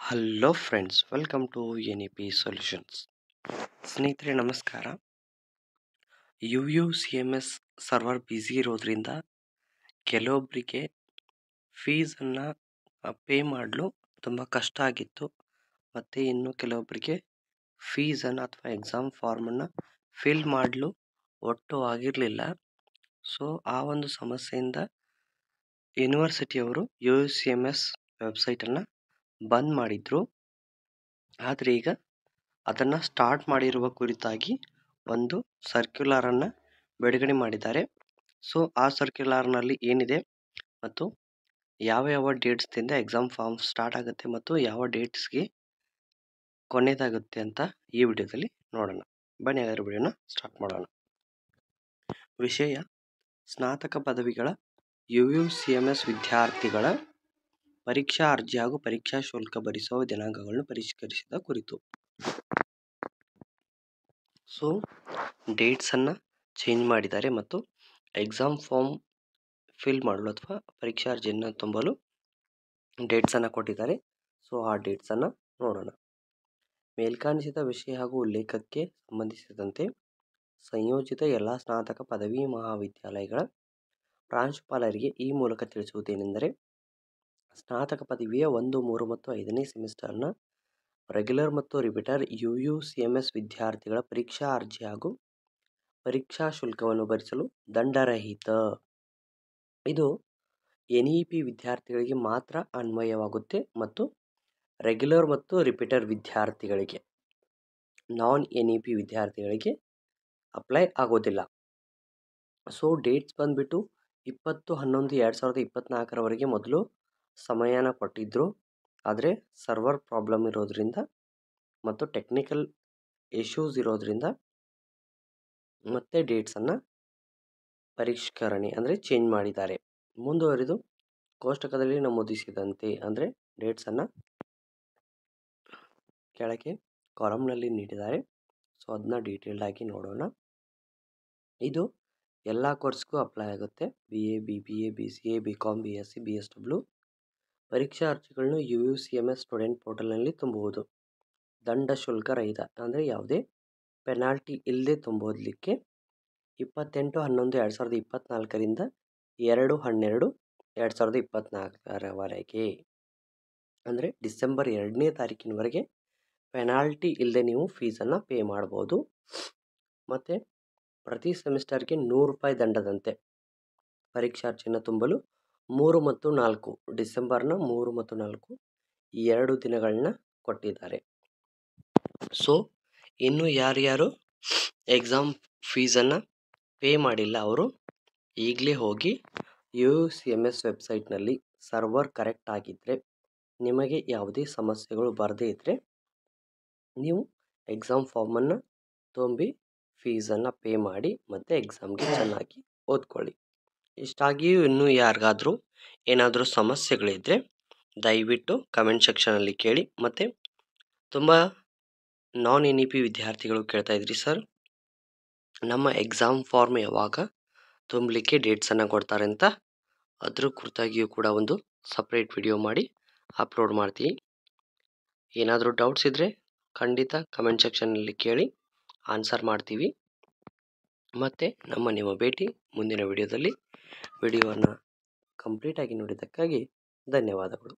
Hello friends, welcome to NEP solutions. ಸ್ನೇಹಿತರೆ ನಮಸ್ಕಾರ. UUCMS server busy ಇರೋದ್ರಿಂದ ಕೆಲವೊಬ್ಬರಿಗೆ ಫೀಸನ್ನು ಪೇ ಮಾಡಲು ತುಂಬ ಕಷ್ಟ ಆಗಿತ್ತು. ಮತ್ತು ಇನ್ನು ಕೆಲವೊಬ್ಬರಿಗೆ ಫೀಸನ್ನು ಅಥವಾ ಎಕ್ಸಾಮ್ ಫಾರ್ಮನ್ನು ಫಿಲ್ ಮಾಡಲು ಒಟ್ಟು ಆಗಿರಲಿಲ್ಲ. ಸೊ ಆ ಒಂದು ಸಮಸ್ಯೆಯಿಂದ ಯೂನಿವರ್ಸಿಟಿಯವರು UUCMS ವೆಬ್ಸೈಟನ್ನು ಬಂದ್ ಮಾಡಿದ್ರು. ಆದರೆ ಈಗ ಅದನ್ನು ಸ್ಟಾರ್ಟ್ ಮಾಡಿರುವ ಕುರಿತಾಗಿ ಒಂದು ಸರ್ಕ್ಯುಲರನ್ನು ಬಿಡುಗಡೆ ಮಾಡಿದ್ದಾರೆ. ಸೊ ಆ ಸರ್ಕ್ಯುಲರ್ನಲ್ಲಿ ಏನಿದೆ ಮತ್ತು ಯಾವ ಡೇಟ್ಸ್ದಿಂದ ಎಕ್ಸಾಮ್ ಫಾರ್ಮ್ ಸ್ಟಾರ್ಟ್ ಆಗುತ್ತೆ ಮತ್ತು ಯಾವ ಡೇಟ್ಸ್ಗೆ ಕೊನೆಯದಾಗುತ್ತೆ ಅಂತ ಈ ವಿಡಿಯೋದಲ್ಲಿ ನೋಡೋಣ. ಬನ್ನಿ ಅದರ ವಿಡಿಯೋನ ಸ್ಟಾರ್ಟ್ ಮಾಡೋಣ. ವಿಷಯ: ಸ್ನಾತಕ ಪದವಿಗಳ UUCMS ವಿದ್ಯಾರ್ಥಿಗಳ ಪರೀಕ್ಷಾ ಅರ್ಜಿ ಹಾಗೂ ಪರೀಕ್ಷಾ ಶುಲ್ಕ ಭರಿಸುವ ದಿನಾಂಕಗಳನ್ನು ಪರಿಷ್ಕರಿಸಿದ ಕುರಿತು. ಸೊ ಡೇಟ್ಸನ್ನು ಚೇಂಜ್ ಮಾಡಿದ್ದಾರೆ ಮತ್ತು ಎಕ್ಸಾಮ್ ಫಾರ್ಮ್ ಫಿಲ್ ಮಾಡಲು ಅಥವಾ ಪರೀಕ್ಷಾ ಅರ್ಜಿಯನ್ನು ತುಂಬಲು ಡೇಟ್ಸನ್ನು ಕೊಟ್ಟಿದ್ದಾರೆ. ಸೊ ಆ ಡೇಟ್ಸನ್ನು ನೋಡೋಣ. ಮೇಲ್ಕಾಣಿಸಿದ ವಿಷಯ ಹಾಗೂ ಉಲ್ಲೇಖಕ್ಕೆ ಸಂಬಂಧಿಸಿದಂತೆ ಸಂಯೋಜಿತ ಎಲ್ಲ ಸ್ನಾತಕ ಪದವಿ ಮಹಾವಿದ್ಯಾಲಯಗಳ ಪ್ರಾಂಶುಪಾಲರಿಗೆ ಈ ಮೂಲಕ ತಿಳಿಸುವುದೇನೆಂದರೆ, ಸ್ನಾತಕ ಪದವಿಯ 1, 3 ಮತ್ತು 5ನೇ ಸೆಮಿಸ್ಟರ್ನ ರೆಗ್ಯುಲರ್ ಮತ್ತು ರಿಪೀಟರ್ UUCMS ವಿದ್ಯಾರ್ಥಿಗಳ ಪರೀಕ್ಷಾ ಅರ್ಜಿ ಹಾಗೂ ಪರೀಕ್ಷಾ ಶುಲ್ಕವನ್ನು ಭರಿಸಲು ದಂಡರಹಿತ. ಇದು NEP ವಿದ್ಯಾರ್ಥಿಗಳಿಗೆ ಮಾತ್ರ ಅನ್ವಯವಾಗುತ್ತೆ ಮತ್ತು ರೆಗ್ಯುಲರ್ ಮತ್ತು ರಿಪೀಟರ್ ವಿದ್ಯಾರ್ಥಿಗಳಿಗೆ, ನಾನ್ NEP ವಿದ್ಯಾರ್ಥಿಗಳಿಗೆ ಅಪ್ಲೈ ಆಗೋದಿಲ್ಲ. ಸೊ ಡೇಟ್ಸ್ ಬಂದುಬಿಟ್ಟು 20/11/2024 ಮೊದಲು ಸಮಯನ ಕೊಟ್ಟಿದ್ದರು. ಆದರೆ ಸರ್ವರ್ ಪ್ರಾಬ್ಲಮ್ ಇರೋದ್ರಿಂದ ಮತ್ತು ಟೆಕ್ನಿಕಲ್ ಇಶ್ಯೂಸ್ ಇರೋದ್ರಿಂದ ಮತ್ತೆ ಡೇಟ್ಸನ್ನು ಪರಿಷ್ಕರಣೆ ಅಂದರೆ ಚೇಂಜ್ ಮಾಡಿದ್ದಾರೆ. ಮುಂದುವರಿದು ಕೋಷ್ಟಕದಲ್ಲಿ ನಮೂದಿಸಿದಂತೆ ಅಂದರೆ ಡೇಟ್ಸನ್ನು ಕೆಳಗೆ ಕಾಲಮ್ನಲ್ಲಿ ನೀಡಿದ್ದಾರೆ. ಸೊ ಅದನ್ನ ಡೀಟೇಲ್ಡಾಗಿ ನೋಡೋಣ. ಇದು ಎಲ್ಲ ಕೋರ್ಸ್ಗೂ ಅಪ್ಲೈ ಆಗುತ್ತೆ. BA, BBA, BCA, BCom, BSc, BSW. ಪರೀಕ್ಷಾ ಅರ್ಜಿಗಳನ್ನು UUCMS ಸ್ಟೂಡೆಂಟ್ ಪೋರ್ಟಲ್ನಲ್ಲಿ ತುಂಬುವುದು ದಂಡ ಶುಲ್ಕ ರಹಿತ, ಅಂದರೆ ಯಾವುದೇ ಪೆನಾಲ್ಟಿ ಇಲ್ಲದೆ ತುಂಬೋದಲಿಕ್ಕೆ 28/11/2024 2/12/2024 ಅಂದರೆ ಡಿಸೆಂಬರ್ 2ನೇ ತಾರೀಕಿನವರೆಗೆ ಪೆನಾಲ್ಟಿ ಇಲ್ಲದೆ ನೀವು ಫೀಸನ್ನು ಪೇ ಮಾಡ್ಬೋದು. ಮತ್ತು ಪ್ರತಿ ಸೆಮಿಸ್ಟರ್ಗೆ ₹100 ದಂಡದಂತೆ ಪರೀಕ್ಷಾ ಅರ್ಜಿಯನ್ನು ತುಂಬಲು 3 ಮತ್ತು 4 ಡಿಸೆಂಬರ್ನ 3 ಮತ್ತು 4 2 ದಿನಗಳನ್ನ ಕೊಟ್ಟಿದ್ದಾರೆ. ಸೊ ಇನ್ನು ಯಾರ್ಯಾರು ಎಕ್ಸಾಮ್ ಫೀಸನ್ನು ಪೇ ಮಾಡಿಲ್ಲ ಅವರು ಈಗಲೇ ಹೋಗಿ UUCMS ವೆಬ್ಸೈಟ್ನಲ್ಲಿ ಸರ್ವರ್ ಕರೆಕ್ಟ್ ಆಗಿದ್ದರೆ, ನಿಮಗೆ ಯಾವುದೇ ಸಮಸ್ಯೆಗಳು ಬರದೇ ಇದ್ದರೆ ನೀವು ಎಕ್ಸಾಮ್ ಫಾರ್ಮನ್ನು ತುಂಬಿ ಫೀಸನ್ನು ಪೇ ಮಾಡಿ ಮತ್ತು ಎಕ್ಸಾಮ್ಗೆ ಚೆನ್ನಾಗಿ ಓದ್ಕೊಳ್ಳಿ. ಇಷ್ಟಾಗಿಯೂ ಇನ್ನೂ ಯಾರಿಗಾದರೂ ಏನಾದರೂ ಸಮಸ್ಯೆಗಳಿದ್ದರೆ ದಯವಿಟ್ಟು ಕಮೆಂಟ್ ಸೆಕ್ಷನಲ್ಲಿ ಕೇಳಿ. ಮತ್ತು ತುಂಬ ನಾನ್ NEP ವಿದ್ಯಾರ್ಥಿಗಳು ಕೇಳ್ತಾ ಇದ್ರಿ, ಸರ್ ನಮ್ಮ ಎಕ್ಸಾಮ್ ಫಾರ್ಮ್ ಯಾವಾಗ ತುಂಬಲಿಕ್ಕೆ ಡೇಟ್ಸನ್ನು ಕೊಡ್ತಾರೆ ಅಂತ. ಅದ್ರ ಕುರಿತಾಗಿಯೂ ಕೂಡ ಒಂದು ಸಪ್ರೇಟ್ ವಿಡಿಯೋ ಮಾಡಿ ಅಪ್ಲೋಡ್ ಮಾಡ್ತೀವಿ. ಏನಾದರೂ ಡೌಟ್ಸ್ ಇದ್ದರೆ ಖಂಡಿತ ಕಮೆಂಟ್ ಸೆಕ್ಷನ್ನಲ್ಲಿ ಕೇಳಿ, ಆನ್ಸರ್ ಮಾಡ್ತೀವಿ. ಮತ್ತು ನಿಮ್ಮ ಭೇಟಿ ಮುಂದಿನ ವಿಡಿಯೋದಲ್ಲಿ. ವಿಡಿಯೋವನ್ನು ಕಂಪ್ಲೀಟಾಗಿ ನೋಡಿದ್ದಕ್ಕಾಗಿ ಧನ್ಯವಾದಗಳು.